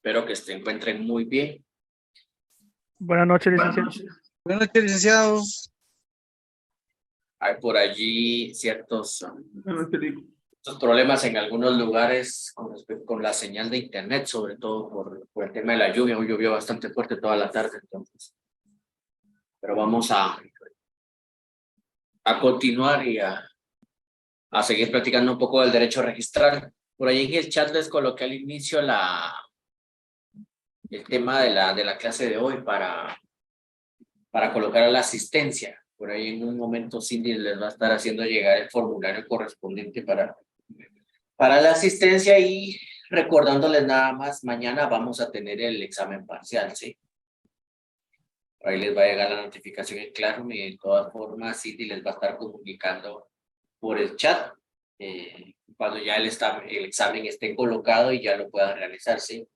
Espero que se encuentren muy bien. Buenas noches, licenciado. Buenas noches, licenciado. Hay por allí ciertos problemas en algunos lugares con la señal de internet, sobre todo por el tema de la lluvia. Hoy llovió bastante fuerte toda la tarde, entonces. Pero vamos a continuar y a seguir practicando un poco del derecho registral. Por ahí en el chat les coloqué al inicio el tema de la clase de hoy para colocar a la asistencia. Por ahí en un momento Cindy les va a estar haciendo llegar el formulario correspondiente para la asistencia y recordándoles nada más, mañana vamos a tener el examen parcial, ¿sí? Por ahí les va a llegar la notificación en Claro y de todas formas Cindy les va a estar comunicando por el chat cuando ya el examen esté colocado y ya lo puedan realizar, ¿sí?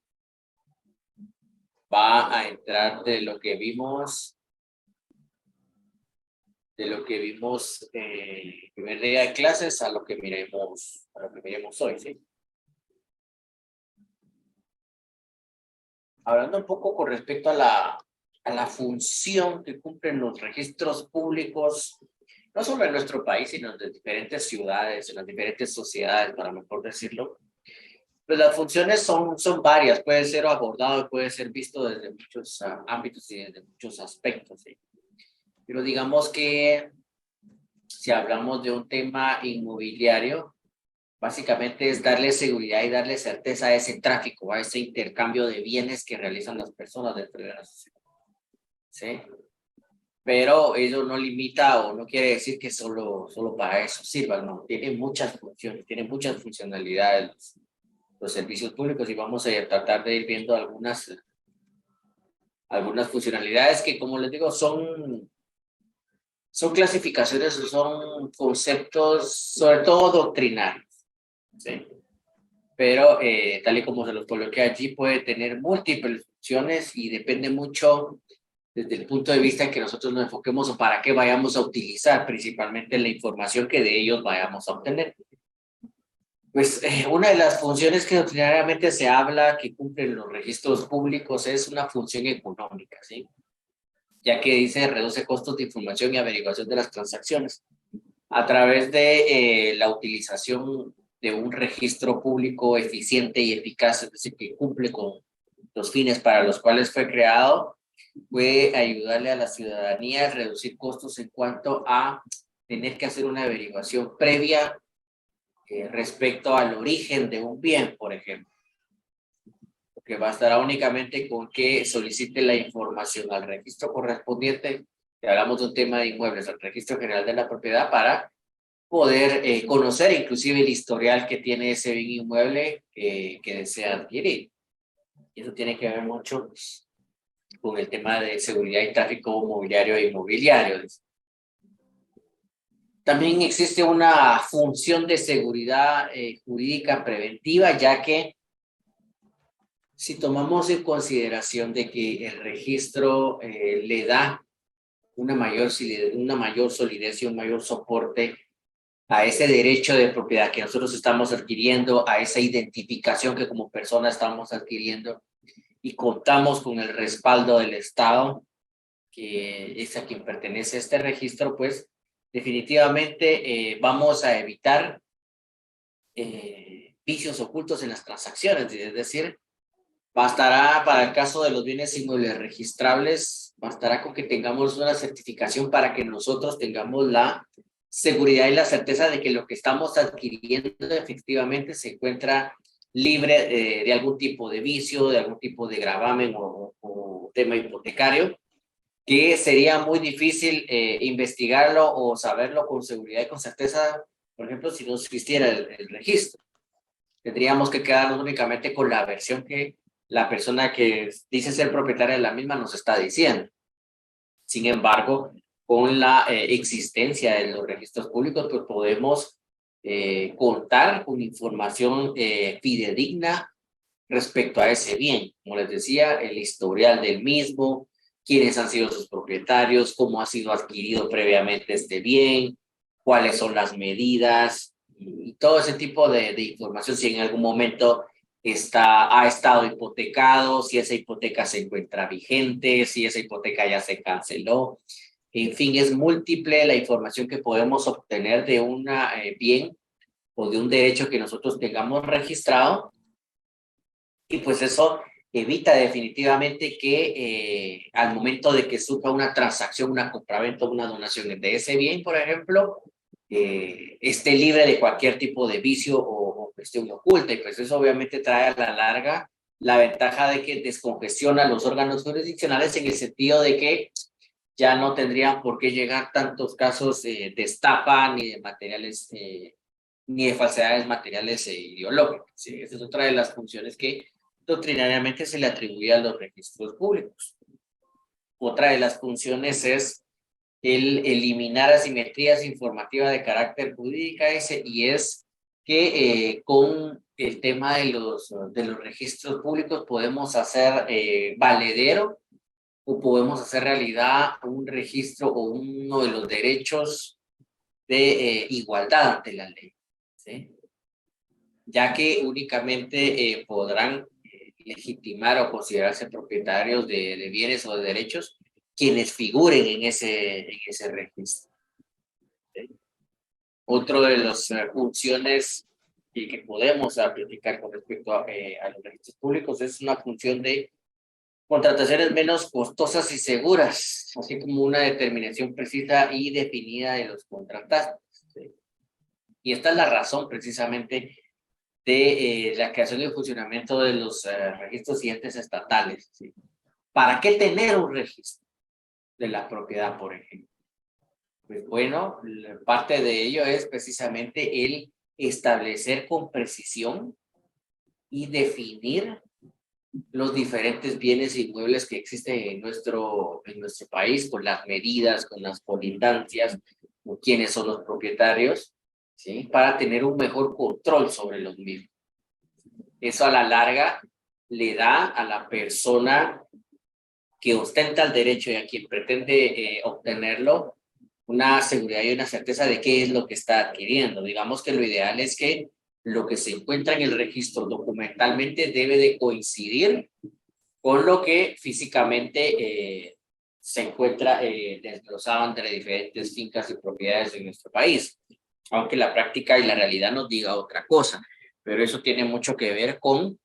Va a entrar de lo que vimos el primer día de clases a lo que miremos hoy, ¿sí? Hablando un poco con respecto a la función que cumplen los registros públicos, no solo en nuestro país, sino en diferentes ciudades, en las diferentes sociedades, para mejor decirlo, pues las funciones son varias, puede ser abordado, puede ser visto desde muchos ámbitos y desde muchos aspectos, ¿sí? Pero digamos que si hablamos de un tema inmobiliario, básicamente es darle seguridad y darle certeza a ese tráfico, a ese intercambio de bienes que realizan las personas dentro de la sociedad, ¿sí? Pero eso no limita o no quiere decir que solo para eso sirva, no, tiene muchas funciones, tiene muchas funcionalidades los servicios públicos y vamos a tratar de ir viendo algunas funcionalidades que, como les digo, son clasificaciones, son conceptos sobre todo doctrinarios, ¿sí? Pero tal y como se los coloqué allí, puede tener múltiples funciones y depende mucho desde el punto de vista en que nosotros nos enfoquemos o para qué vayamos a utilizar principalmente la información que de ellos vayamos a obtener. Pues una de las funciones que doctrinariamente se habla que cumplen los registros públicos es una función económica, ¿sí? Ya que dice reduce costos de información y averiguación de las transacciones a través de la utilización de un registro público eficiente y eficaz, es decir, que cumple con los fines para los cuales fue creado, puede ayudarle a la ciudadanía a reducir costos en cuanto a tener que hacer una averiguación previa respecto al origen de un bien, por ejemplo. Que bastará únicamente con que solicite la información al registro correspondiente, que hablamos de un tema de inmuebles, al registro general de la propiedad, para poder conocer inclusive el historial que tiene ese bien inmueble que desea adquirir. Y eso tiene que ver mucho con el tema de seguridad y tráfico mobiliario e inmobiliario. También existe una función de seguridad jurídica preventiva, ya que si tomamos en consideración de que el registro le da una mayor solidez y un mayor soporte a ese derecho de propiedad que nosotros estamos adquiriendo, a esa identificación que como persona estamos adquiriendo y contamos con el respaldo del Estado, que es a quien pertenece este registro, pues definitivamente vamos a evitar vicios ocultos en las transacciones, es decir, bastará para el caso de los bienes inmuebles registrables, bastará con que tengamos una certificación para que nosotros tengamos la seguridad y la certeza de que lo que estamos adquiriendo efectivamente se encuentra libre de algún tipo de vicio, de algún tipo de gravamen o tema hipotecario, que sería muy difícil investigarlo o saberlo con seguridad y con certeza, por ejemplo, si no existiera el registro. Tendríamos que quedarnos únicamente con la versión que la persona que dice ser propietaria de la misma nos está diciendo. Sin embargo, con la existencia de los registros públicos, pues podemos contar con información fidedigna respecto a ese bien. Como les decía, el historial del mismo, quiénes han sido sus propietarios, cómo ha sido adquirido previamente este bien, cuáles son las medidas y todo ese tipo de información. Si en algún momento ha estado hipotecado, si esa hipoteca se encuentra vigente, si esa hipoteca ya se canceló. En fin, es múltiple la información que podemos obtener de un bien o de un derecho que nosotros tengamos registrado, y pues eso evita definitivamente que al momento de que surja una transacción, una compraventa, una donación de ese bien, por ejemplo, esté libre de cualquier tipo de vicio o cuestión oculta, y pues eso obviamente trae a la larga la ventaja de que descongestiona los órganos jurisdiccionales en el sentido de que ya no tendrían por qué llegar tantos casos de estafa ni de materiales, ni de falsedades materiales ideológicas. ¿Sí? Esa es otra de las funciones que doctrinariamente se le atribuye a los registros públicos. Otra de las funciones es el eliminar asimetrías informativas de carácter jurídico, y es que con el tema de los registros públicos podemos hacer valedero o podemos hacer realidad un registro o uno de los derechos de igualdad ante la ley, ¿sí? Ya que únicamente podrán legitimar o considerarse propietarios de bienes o de derechos quienes figuren en ese registro. ¿Sí? Otro de las funciones que podemos aplicar con respecto a los registros públicos es una función de contrataciones menos costosas y seguras, así como una determinación precisa y definida de los contratantes. ¿Sí? Y esta es la razón precisamente de la creación y el funcionamiento de los registros y entes estatales. ¿Sí? ¿Para qué tener un registro de la propiedad, por ejemplo? Pues bueno, parte de ello es precisamente el establecer con precisión y definir los diferentes bienes inmuebles que existen en nuestro país, con las medidas, con las colindancias, con quiénes son los propietarios, ¿sí? Para tener un mejor control sobre los mismos. Eso a la larga le da a la persona que ostenta el derecho y a quien pretende obtenerlo una seguridad y una certeza de qué es lo que está adquiriendo. Digamos que lo ideal es que lo que se encuentra en el registro documentalmente debe de coincidir con lo que físicamente se encuentra desglosado entre diferentes fincas y propiedades en nuestro país, aunque la práctica y la realidad nos diga otra cosa, pero eso tiene mucho que ver con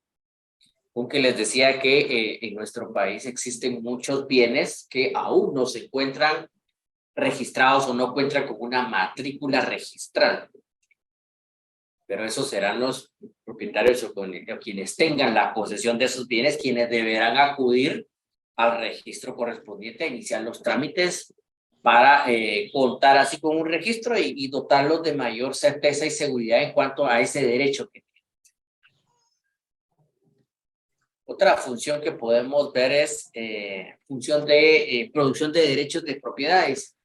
que les decía que en nuestro país existen muchos bienes que aún no se encuentran registrados o no cuentan con una matrícula registral. Pero esos serán los propietarios o quienes tengan la posesión de esos bienes quienes deberán acudir al registro correspondiente a iniciar los trámites para contar así con un registro y dotarlos de mayor certeza y seguridad en cuanto a ese derecho que tienen. Otra función que podemos ver es función de producción de derechos de propiedades.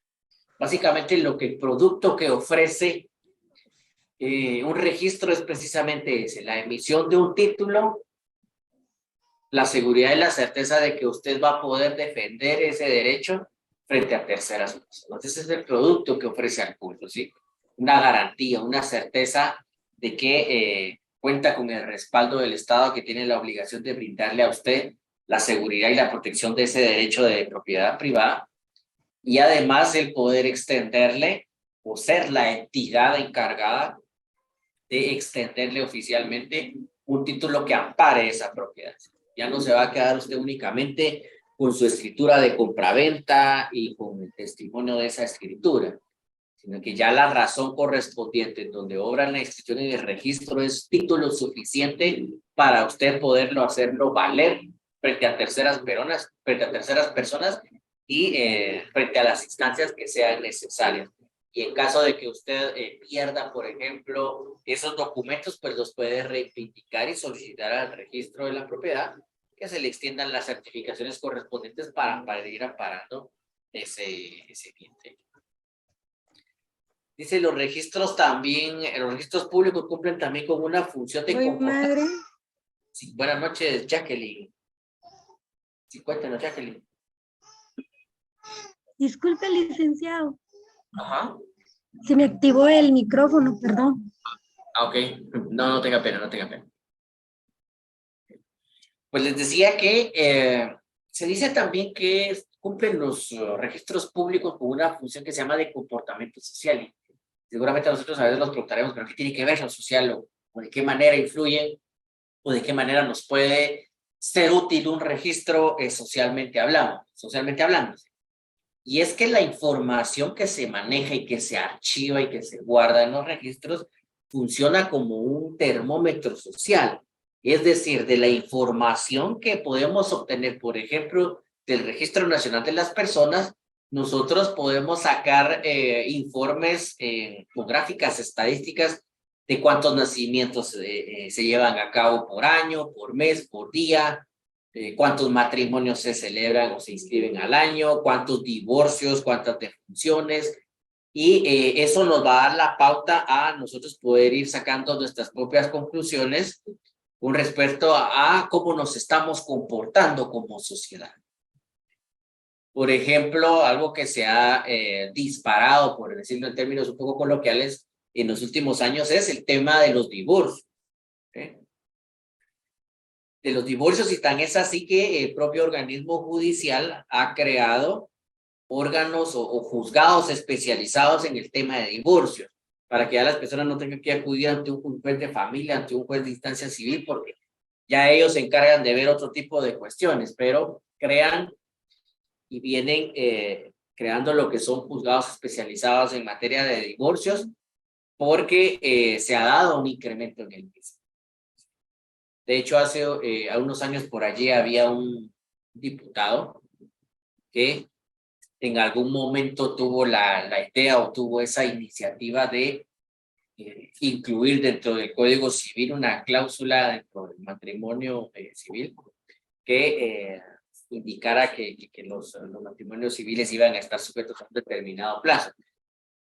Básicamente el producto que ofrece un registro es precisamente ese, la emisión de un título, la seguridad y la certeza de que usted va a poder defender ese derecho frente a terceras personas. Ese es el producto que ofrece al público, ¿sí? Una garantía, una certeza de que cuenta con el respaldo del Estado, que tiene la obligación de brindarle a usted la seguridad y la protección de ese derecho de propiedad privada, y además el poder extenderle o ser la entidad encargada de extenderle oficialmente un título que ampare esa propiedad. Ya no se va a quedar usted únicamente con su escritura de compraventa y con el testimonio de esa escritura, sino que ya la razón correspondiente en donde obra la inscripción y el registro es título suficiente para usted poderlo hacerlo valer frente a terceras personas y frente a las instancias que sean necesarias. Y en caso de que usted pierda, por ejemplo, esos documentos, pues los puede reivindicar y solicitar al registro de la propiedad que se le extiendan las certificaciones correspondientes para ir amparando ese bien. Dice, los registros públicos cumplen también con una función de comportamiento. Sí, buenas noches, Jacqueline. Sí, cuéntanos, Jacqueline. Disculpe, licenciado. Ajá. Se me activó el micrófono, perdón. Ah, ok. No tenga pena, no tenga pena. Pues les decía que se dice también que cumplen los registros públicos con una función que se llama de comportamiento social. Y seguramente nosotros a veces nos preguntaremos, ¿pero qué tiene que ver lo social o de qué manera influye o de qué manera nos puede ser útil un registro socialmente hablando? Y es que la información que se maneja y que se archiva y que se guarda en los registros funciona como un termómetro social. Es decir, de la información que podemos obtener, por ejemplo, del Registro Nacional de las Personas, nosotros podemos sacar informes con gráficas estadísticas de cuántos nacimientos se llevan a cabo por año, por mes, por día, cuántos matrimonios se celebran o se inscriben al año, cuántos divorcios, cuántas defunciones, y eso nos va a dar la pauta a nosotros poder ir sacando nuestras propias conclusiones con respecto a cómo nos estamos comportando como sociedad. Por ejemplo, algo que se ha disparado, por decirlo en términos un poco coloquiales, en los últimos años es el tema de los divorcios. ¿Okay? De los divorcios, y tan es así que el propio organismo judicial ha creado órganos o juzgados especializados en el tema de divorcios, para que ya las personas no tengan que acudir ante un juez de familia, ante un juez de instancia civil, porque ya ellos se encargan de ver otro tipo de cuestiones, pero crean y vienen creando lo que son juzgados especializados en materia de divorcios, porque se ha dado un incremento en el mismo. De hecho, hace unos años por allí había un diputado que en algún momento tuvo la idea o tuvo esa iniciativa de incluir dentro del Código Civil una cláusula dentro del matrimonio civil que indicara que los matrimonios civiles iban a estar sujetos a un determinado plazo.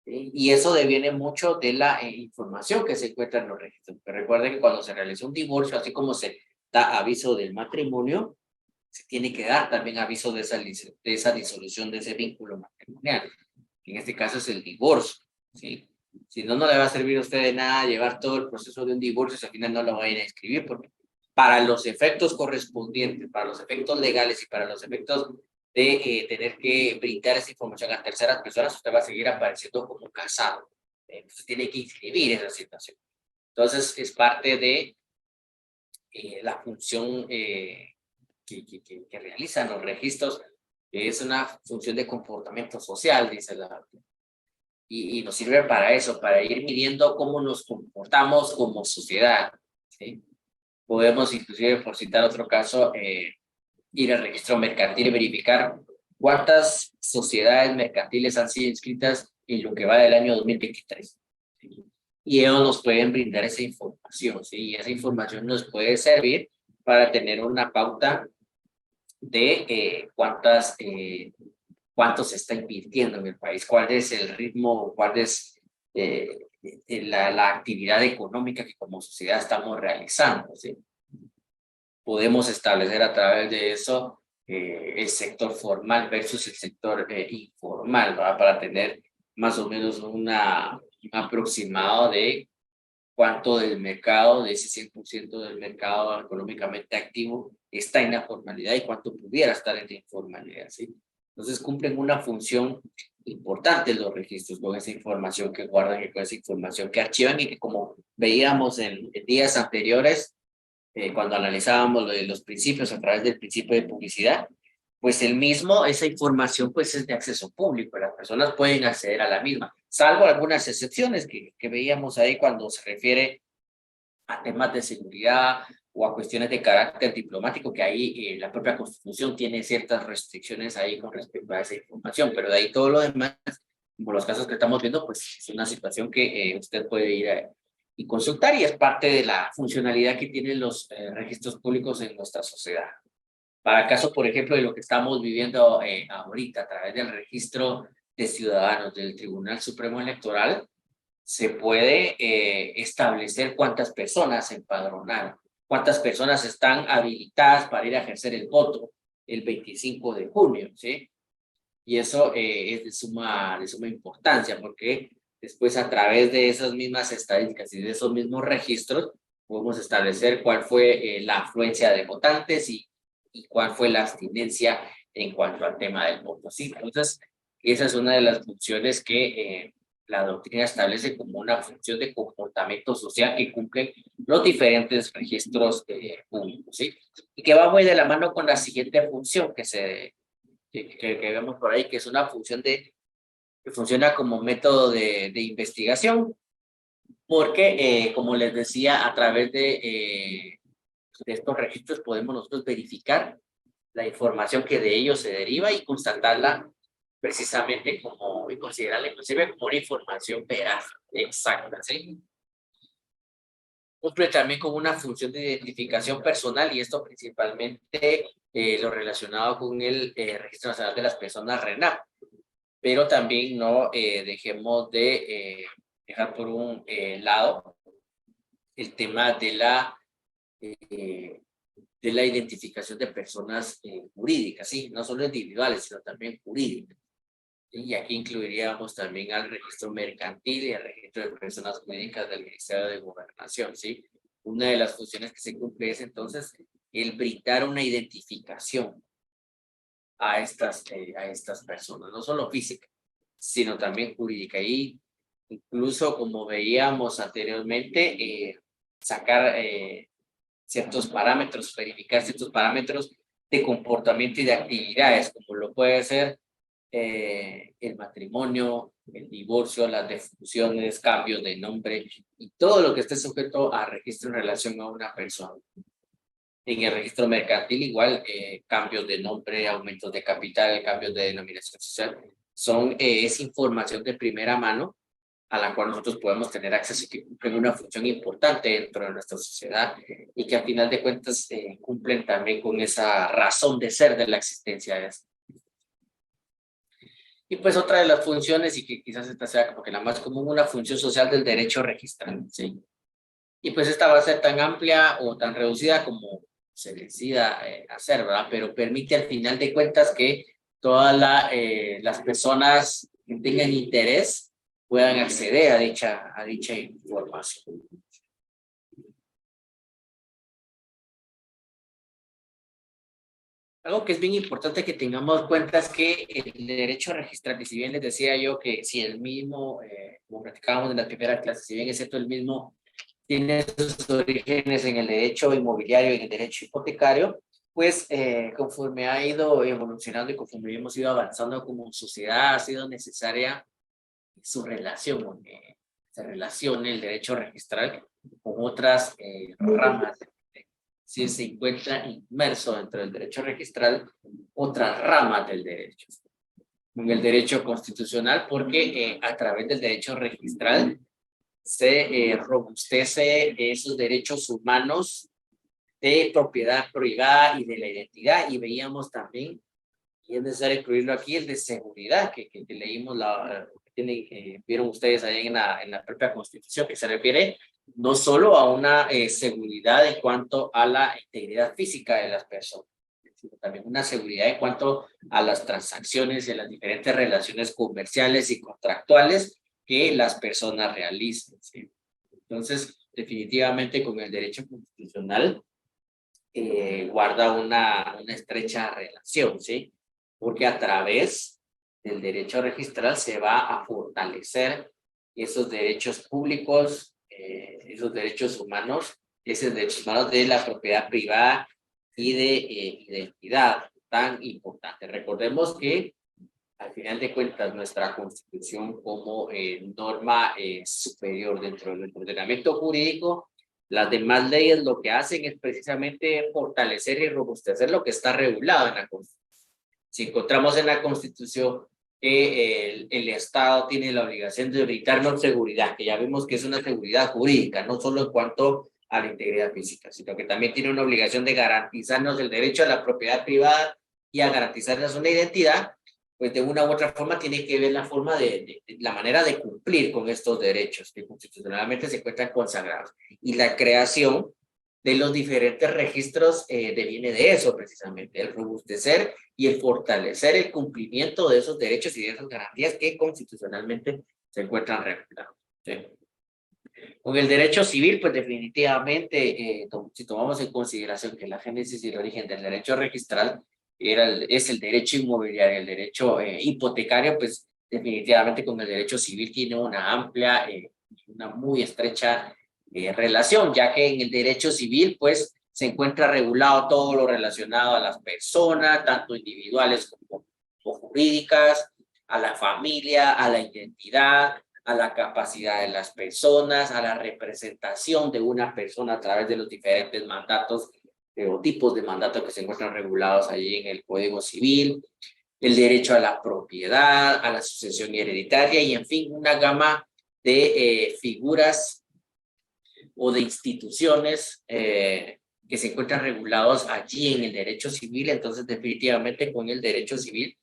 Y eso deviene mucho de la información que se encuentra en los registros. Pero recuerden que cuando se realiza un divorcio, así como se da aviso del matrimonio, se tiene que dar también aviso de esa disolución de ese vínculo matrimonial. En este caso es el divorcio, ¿sí? Si no, no le va a servir a usted de nada llevar todo el proceso de un divorcio si al final no lo va a ir a escribir, porque para los efectos correspondientes, para los efectos legales y para los efectos de tener que brindar esa información a terceras personas, usted va a seguir apareciendo como casado. Entonces tiene que inscribir esa situación. Entonces es parte de la función que realizan los registros, que es una función de comportamiento social, dice la... Y nos sirve para eso, para ir midiendo cómo nos comportamos como sociedad, ¿sí? Podemos inclusive, por citar otro caso, ir al registro mercantil y verificar cuántas sociedades mercantiles han sido inscritas en lo que va del año 2023. ¿Sí? Y ellos nos pueden brindar esa información, ¿sí? Y esa información nos puede servir para tener una pauta de cuánto se está invirtiendo en el país, cuál es el ritmo, cuál es la actividad económica que como sociedad estamos realizando, ¿sí? Podemos establecer a través de eso el sector formal versus el sector informal, ¿verdad? Para tener más o menos un aproximado de cuánto del mercado, de ese 100% del mercado económicamente activo, está en la formalidad y cuánto pudiera estar en la informalidad, ¿sí? Entonces cumplen una función importante los registros con esa información que guardan y con esa información que archivan, y que, como veíamos en días anteriores, cuando analizábamos lo de los principios a través del principio de publicidad, pues esa información pues es de acceso público, las personas pueden acceder a la misma, salvo algunas excepciones que veíamos ahí cuando se refiere a temas de seguridad o a cuestiones de carácter diplomático, que ahí la propia Constitución tiene ciertas restricciones ahí con respecto a esa información, pero de ahí todo lo demás, por los casos que estamos viendo, pues es una situación que usted puede ir y consultar, y es parte de la funcionalidad que tienen los registros públicos en nuestra sociedad. Para el caso, por ejemplo, de lo que estamos viviendo ahorita a través del registro de ciudadanos del Tribunal Supremo Electoral, se puede establecer cuántas personas se empadronaron, cuántas personas están habilitadas para ir a ejercer el voto el 25 de junio, ¿sí? Y eso es de suma importancia, porque después, a través de esas mismas estadísticas y de esos mismos registros, podemos establecer cuál fue la afluencia de votantes y cuál fue la abstinencia en cuanto al tema del voto. ¿Sí? Entonces, esa es una de las funciones que la doctrina establece como una función de comportamiento social que cumplen los diferentes registros públicos, ¿sí? Y que va muy de la mano con la siguiente función que vemos por ahí, que es una función que funciona como método de investigación, porque, como les decía, a través de estos registros podemos nosotros verificar la información que de ellos se deriva y constatarla precisamente como, y considerarla inclusive como una información veraz, exacta, ¿sí? Cumple también con una función de identificación personal y esto principalmente lo relacionado con el Registro Nacional de las Personas RENAP, pero también no dejemos de dejar por un lado el tema de la identificación de personas jurídicas, ¿sí? No solo individuales, sino también jurídicas. ¿Sí? Y aquí incluiríamos también al registro mercantil y al registro de personas jurídicas del Ministerio de Gobernación, ¿sí? Una de las funciones que se cumple es entonces el brindar una identificación a estas personas, no solo física, sino también jurídica. Y incluso, como veíamos anteriormente, sacar ciertos parámetros, verificar ciertos parámetros de comportamiento y de actividades, como lo puede ser el matrimonio, el divorcio, las defunciones, cambios de nombre y todo lo que esté sujeto a registro en relación a una persona. En el registro mercantil igual, cambios de nombre, aumentos de capital, cambios de denominación social, es información de primera mano a la cual nosotros podemos tener acceso y que cumplen una función importante dentro de nuestra sociedad y que al final de cuentas cumplen también con esa razón de ser de la existencia de esto. Y pues otra de las funciones, y que quizás esta sea como que la más común, una función social del derecho registral, ¿sí? Y pues esta va a ser tan amplia o tan reducida como se decida hacer, ¿verdad? Pero permite al final de cuentas que todas las personas que tengan interés puedan acceder a dicha información. Algo que es bien importante que tengamos en cuenta es que el derecho registral, y si bien les decía yo que si el mismo, como platicábamos en la primera clase, si bien es cierto el mismo tiene sus orígenes en el derecho inmobiliario y en el derecho hipotecario, pues conforme ha ido evolucionando y conforme hemos ido avanzando como sociedad, ha sido necesaria su relación, se relacione el derecho registral con otras ramas. Si se encuentra inmerso dentro del derecho registral, otras ramas del derecho. En el derecho constitucional, porque a través del derecho registral se robustece esos derechos humanos de propiedad privada y de la identidad, y veíamos también, y es necesario incluirlo aquí, el de seguridad, que leímos, vieron ustedes ahí en la propia Constitución, que se refiere no solo a una seguridad en cuanto a la integridad física de las personas, sino también una seguridad en cuanto a las transacciones y a las diferentes relaciones comerciales y contractuales que las personas realicen, ¿sí? Entonces, definitivamente con el derecho constitucional guarda una estrecha relación, ¿sí? Porque a través del derecho registral se va a fortalecer esos derechos públicos, esos derechos humanos de la propiedad privada y de identidad tan importante. Recordemos que al final de cuentas nuestra Constitución como norma superior dentro del ordenamiento jurídico, las demás leyes lo que hacen es precisamente fortalecer y robustecer lo que está regulado en la Constitución. Si encontramos en la Constitución que el Estado tiene la obligación de brindarnos seguridad, que ya vemos que es una seguridad jurídica, no solo en cuanto a la integridad física, sino que también tiene una obligación de garantizarnos el derecho a la propiedad privada y a garantizarnos una identidad, pues de una u otra forma tiene que ver la forma la manera de cumplir con estos derechos que constitucionalmente se encuentran consagrados. Y la creación de los diferentes registros deviene de eso precisamente, el robustecer y el fortalecer el cumplimiento de esos derechos y de esas garantías que constitucionalmente se encuentran regulados, ¿sí? Con el derecho civil, pues definitivamente, si tomamos en consideración que la génesis y el origen del derecho registral es el derecho inmobiliario, el derecho hipotecario, pues definitivamente con el derecho civil tiene una amplia, una muy estrecha relación, ya que en el derecho civil, pues se encuentra regulado todo lo relacionado a las personas, tanto individuales como jurídicas, a la familia, a la identidad, a la capacidad de las personas, a la representación de una persona a través de los diferentes mandatos o tipos de mandatos que se encuentran regulados allí en el Código Civil, el derecho a la propiedad, a la sucesión hereditaria y, en fin, una gama de figuras o de instituciones que se encuentran regulados allí en el derecho civil. Entonces, definitivamente con el derecho civil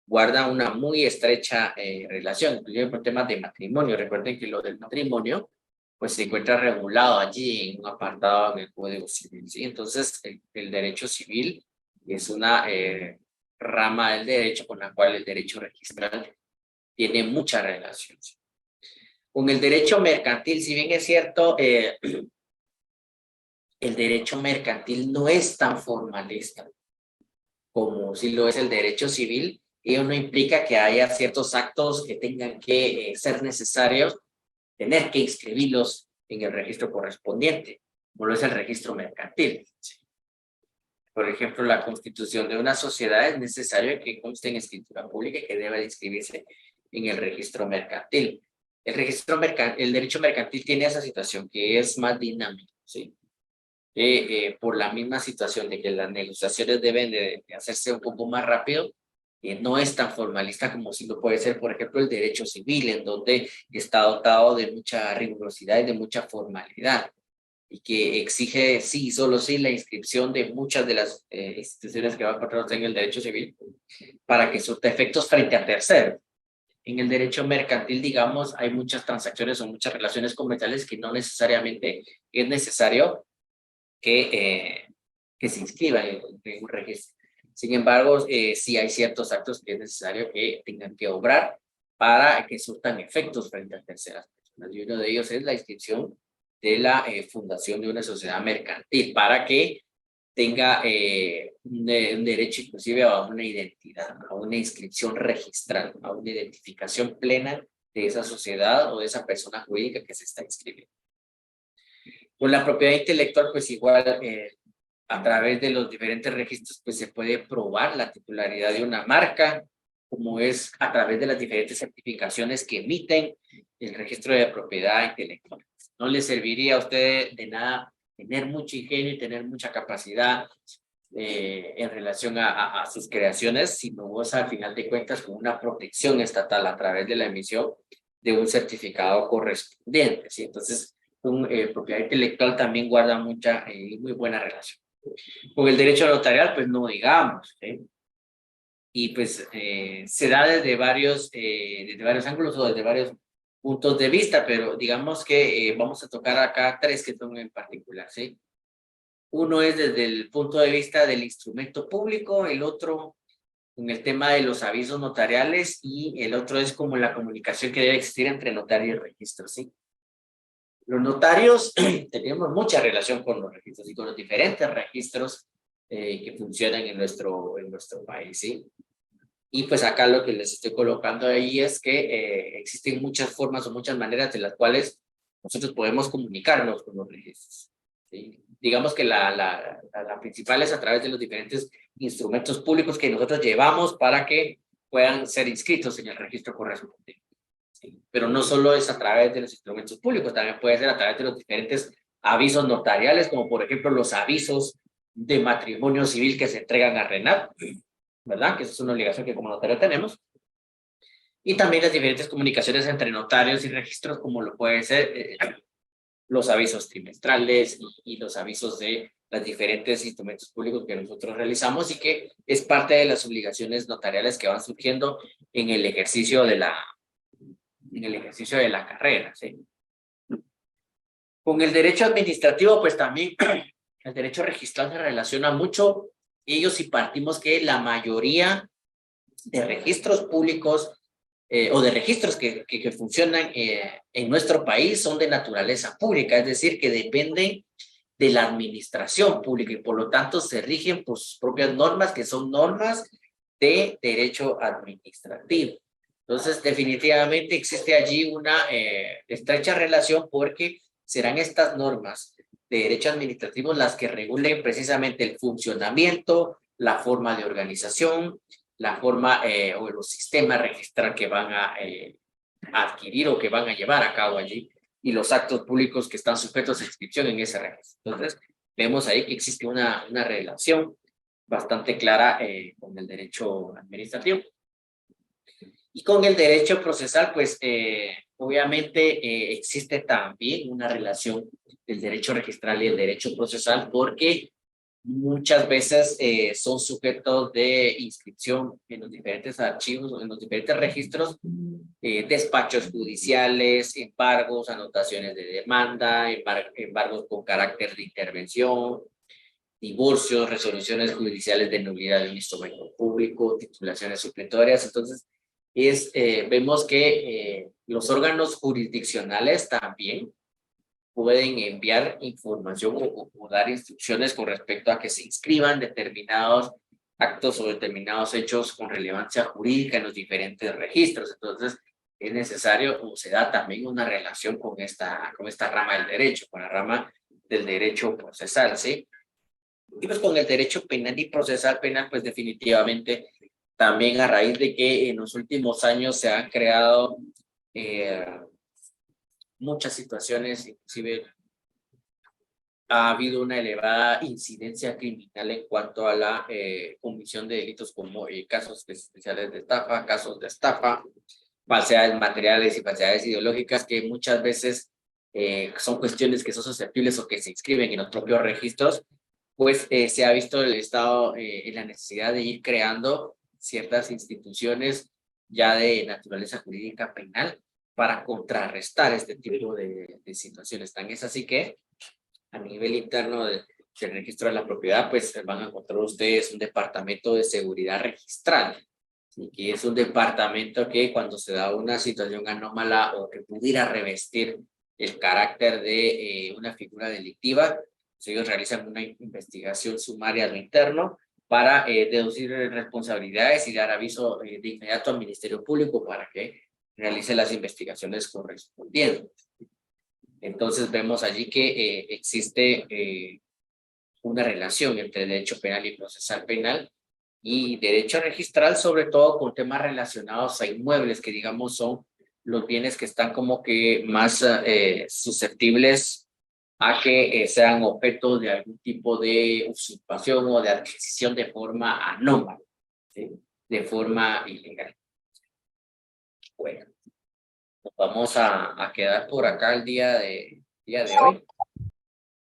guarda una muy estrecha relación, inclusive por temas de matrimonio. Recuerden que lo del matrimonio pues se encuentra regulado allí en un apartado en el Código Civil, ¿sí? Entonces, el derecho civil es una rama del derecho con la cual el derecho registral tiene mucha relación, ¿sí? Con el derecho mercantil, si bien es cierto, el derecho mercantil no es tan formalista como si lo es el derecho civil. Ello no implica que haya ciertos actos que tengan que ser necesarios, tener que inscribirlos en el registro correspondiente, como lo es el registro mercantil. Por ejemplo, la constitución de una sociedad es necesario que conste en escritura pública y que debe de inscribirse en el registro mercantil. El derecho mercantil tiene esa situación que es más dinámico, ¿sí? Por la misma situación de que las negociaciones deben de hacerse un poco más rápido, no es tan formalista como si lo puede ser, por ejemplo, el derecho civil, en donde está dotado de mucha rigurosidad y de mucha formalidad, y que exige sí, solo sí, la inscripción de muchas de las instituciones que van a encontrarse en el derecho civil para que surta efectos frente a terceros. En el derecho mercantil, digamos, hay muchas transacciones o muchas relaciones comerciales que no necesariamente es necesario que se inscriban en un registro. Sin embargo, sí hay ciertos actos que es necesario que tengan que obrar para que surtan efectos frente a terceras personas. Y uno de ellos es la inscripción de la fundación de una sociedad mercantil para que tenga un derecho inclusive a una identidad, a una inscripción registral, a una identificación plena de esa sociedad o de esa persona jurídica que se está inscribiendo. Con la propiedad intelectual, pues igual a través de los diferentes registros, pues se puede probar la titularidad de una marca, como es a través de las diferentes certificaciones que emiten el registro de propiedad intelectual. No le serviría a usted de nada tener mucho ingenio y tener mucha capacidad en relación a sus creaciones, si no goza al final de cuentas con una protección estatal a través de la emisión de un certificado correspondiente, ¿sí? Entonces, propiedad intelectual también guarda mucha y muy buena relación. Con el derecho notarial, pues no digamos, ¿eh? Y pues se da desde varios ángulos o desde varios puntos de vista, pero digamos que vamos a tocar acá tres que son en particular, ¿sí? Uno es desde el punto de vista del instrumento público, el otro con el tema de los avisos notariales y el otro es como la comunicación que debe existir entre notario y registro, ¿sí? Los notarios tenemos mucha relación con los registros y con los diferentes registros que funcionan en nuestro país, ¿sí? Y pues acá lo que les estoy colocando ahí es que existen muchas formas o muchas maneras de las cuales nosotros podemos comunicarnos con los registros, ¿sí? Digamos que la principal es a través de los diferentes instrumentos públicos que nosotros llevamos para que puedan ser inscritos en el registro correspondiente. ¿Sí? Pero no solo es a través de los instrumentos públicos, también puede ser a través de los diferentes avisos notariales, como por ejemplo los avisos de matrimonio civil que se entregan a RENAP, ¿verdad? Que esa es una obligación que como notario tenemos. Y también las diferentes comunicaciones entre notarios y registros, como lo pueden ser los avisos trimestrales y los avisos de los diferentes instrumentos públicos que nosotros realizamos y que es parte de las obligaciones notariales que van surgiendo en el ejercicio de la carrera, ¿sí? Con el derecho administrativo, pues también el derecho registral se relaciona mucho. Ellos si partimos que la mayoría de registros públicos o de registros que funcionan en nuestro país son de naturaleza pública, es decir, que dependen de la administración pública y por lo tanto se rigen por sus propias normas, que son normas de derecho administrativo. Entonces, definitivamente existe allí una estrecha relación porque serán estas normas de derecho administrativo las que regulen precisamente el funcionamiento, la forma de organización, la forma o los sistemas registrar que van a adquirir o que van a llevar a cabo allí y los actos públicos que están sujetos a inscripción en ese registro. Entonces, vemos ahí que existe una relación bastante clara con el derecho administrativo. Y con el derecho procesal, pues obviamente existe también una relación del derecho registral y el derecho procesal porque muchas veces son sujetos de inscripción en los diferentes archivos, en los diferentes registros, despachos judiciales, embargos, anotaciones de demanda, embargos con carácter de intervención, divorcios, resoluciones judiciales de nulidad de un instrumento público, titulaciones supletorias. Entonces, vemos que los órganos jurisdiccionales también pueden enviar información o dar instrucciones con respecto a que se inscriban determinados actos o determinados hechos con relevancia jurídica en los diferentes registros. Entonces, es necesario o se da también una relación con esta rama del derecho, con la rama del derecho procesal, ¿sí? Y pues con el derecho penal y procesal penal, pues definitivamente también a raíz de que en los últimos años se han creado muchas situaciones, inclusive ha habido una elevada incidencia criminal en cuanto a la comisión de delitos como casos especiales de estafa, falsedades materiales y falsedades ideológicas que muchas veces son cuestiones que son susceptibles o que se inscriben en los propios registros, pues se ha visto el Estado en la necesidad de ir creando ciertas instituciones ya de naturaleza jurídica penal para contrarrestar este tipo de situaciones. Tan es así que a nivel interno del registro de la propiedad, pues van a encontrar ustedes un departamento de seguridad registral, ¿sí? Que es un departamento que cuando se da una situación anómala o que pudiera revestir el carácter de una figura delictiva, pues ellos realizan una investigación sumaria a lo interno para deducir responsabilidades y dar aviso de inmediato al Ministerio Público para que realice las investigaciones correspondientes. Entonces vemos allí que existe una relación entre derecho penal y procesal penal y derecho registral, sobre todo con temas relacionados a inmuebles, que digamos son los bienes que están como que más susceptibles a que sean objeto de algún tipo de usurpación o de adquisición de forma anómala, ¿sí? De forma ilegal. Bueno, nos vamos a quedar por acá el día de hoy.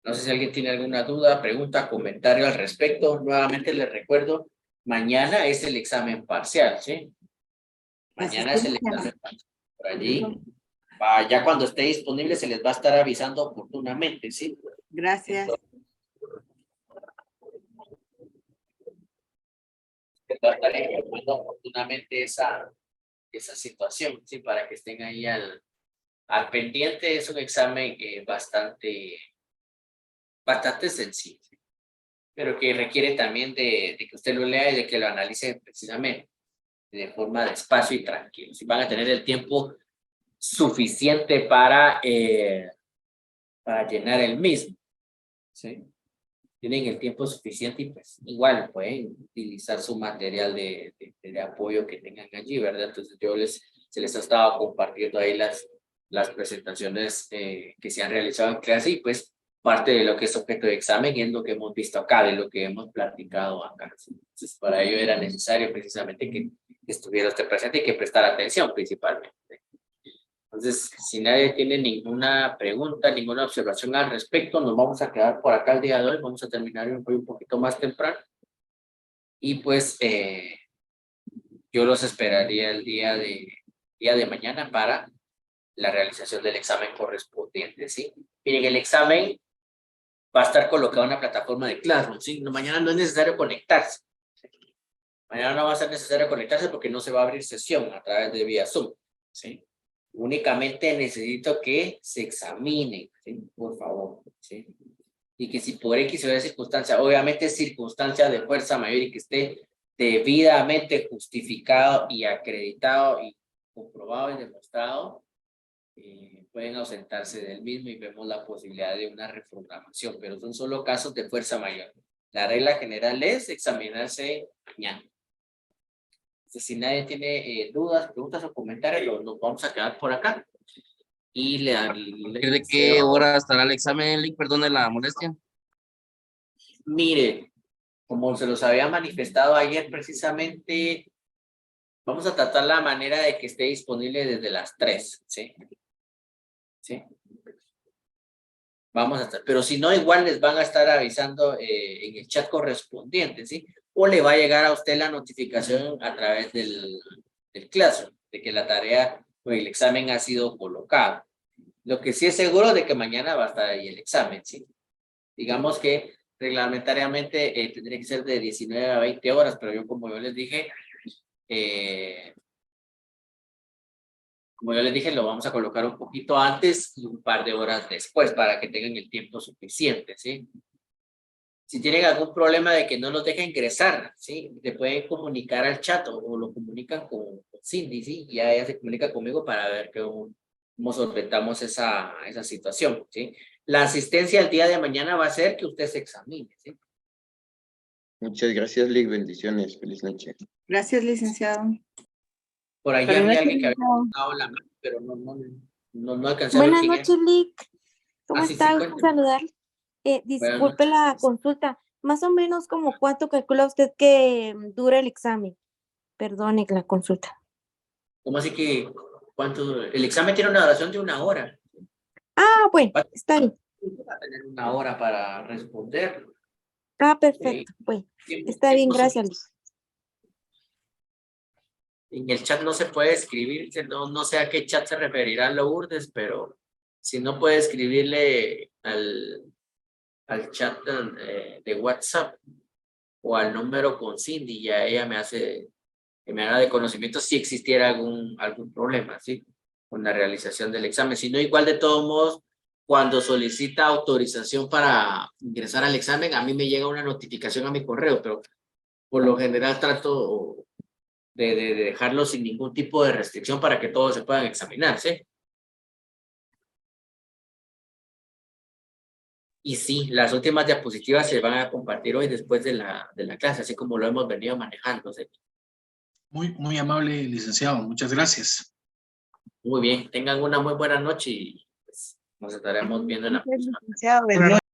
No sé si alguien tiene alguna duda, pregunta, comentario al respecto. Nuevamente les recuerdo, mañana es el examen parcial, ¿sí? Mañana es el examen parcial. Por allí, ya cuando esté disponible se les va a estar avisando oportunamente, ¿sí? Gracias. Se va a estar informando oportunamente esa situación, ¿sí? Para que estén ahí al pendiente. Es un examen bastante sencillo, pero que requiere también de que usted lo lea y de que lo analice precisamente de forma despacio y tranquilo. Si van a tener el tiempo suficiente para llenar el mismo, ¿sí? Tienen el tiempo suficiente y pues igual pueden utilizar su material de apoyo que tengan allí, ¿verdad? Entonces se les ha estado compartiendo ahí las presentaciones que se han realizado en clase y pues parte de lo que es objeto de examen es lo que hemos visto acá, de lo que hemos platicado acá. Entonces para ello era necesario precisamente que estuviera usted presente y que prestara atención principalmente. Entonces, si nadie tiene ninguna pregunta, ninguna observación al respecto, nos vamos a quedar por acá el día de hoy. Vamos a terminar un poquito más temprano. Y pues yo los esperaría el día de mañana para la realización del examen correspondiente, ¿sí? Miren, el examen va a estar colocado en la plataforma de Classroom, ¿sí? Mañana no es necesario conectarse. Mañana no va a ser necesario conectarse porque no se va a abrir sesión a través de vía Zoom, ¿sí? Únicamente necesito que se examinen, ¿sí? Por favor, ¿sí? Y que si por X o Y circunstancia, obviamente es circunstancia de fuerza mayor y que esté debidamente justificado y acreditado y comprobado y demostrado, pueden ausentarse del mismo y vemos la posibilidad de una reprogramación, pero son solo casos de fuerza mayor. La regla general es examinarse mañana. Si nadie tiene dudas, preguntas o comentarios, nos vamos a quedar por acá. Y ¿De qué hora estará el examen, Lick? Perdone la molestia. Mire, como se los había manifestado ayer precisamente, vamos a tratar la manera de que esté disponible desde las 3, ¿sí? ¿Sí? Vamos a estar, pero si no, igual les van a estar avisando en el chat correspondiente, ¿sí? O le va a llegar a usted la notificación a través del Classroom, de que la tarea o el examen ha sido colocado. Lo que sí es seguro de que mañana va a estar ahí el examen, ¿sí? Digamos que reglamentariamente tendría que ser de 19 a 20 horas, pero como yo les dije, lo vamos a colocar un poquito antes y un par de horas después para que tengan el tiempo suficiente, ¿sí? Si tienen algún problema de que no los deja ingresar, ¿sí? Te pueden comunicar al chat o lo comunican con Cindy, ¿sí? Y ella se comunica conmigo para ver cómo solventamos esa situación, ¿sí? La asistencia el día de mañana va a ser que usted se examine, ¿sí? Muchas gracias, Lick. Bendiciones. Feliz noche. Gracias, licenciado. Por ahí Buenas había noches, alguien que había licenciado. levantado la mano, pero no alcancé a ver Buenas quién era. noches, Lick. ¿Cómo Ah, sí, está? cuénteme. Gusto saludar. Buenas Disculpe noches. la consulta. Más o menos como cuánto calcula usted que dura el examen. Perdone la consulta. ¿Cómo así que cuánto? El examen tiene una duración de 1 hora. Ah, bueno, está bien. Va a tener 1 hora para responder. Ah, perfecto. Bueno, está bien, gracias, Lick. En el chat no se puede escribir, no sé a qué chat se referirá Lourdes, pero si no puede escribirle al chat de WhatsApp o al número con Cindy, ya ella que me haga de conocimiento si existiera algún problema, ¿sí? Con la realización del examen. Si no, igual de todos modos, cuando solicita autorización para ingresar al examen, a mí me llega una notificación a mi correo, pero por lo general trato de dejarlo sin ningún tipo de restricción para que todos se puedan examinar, ¿sí? Y sí, las últimas diapositivas se van a compartir hoy después de la clase, así como lo hemos venido manejando, ¿sí? Muy amable, licenciado. Muchas gracias. Muy bien, tengan una muy buena noche y pues, nos estaremos viendo en la próxima. Licenciado, Buenas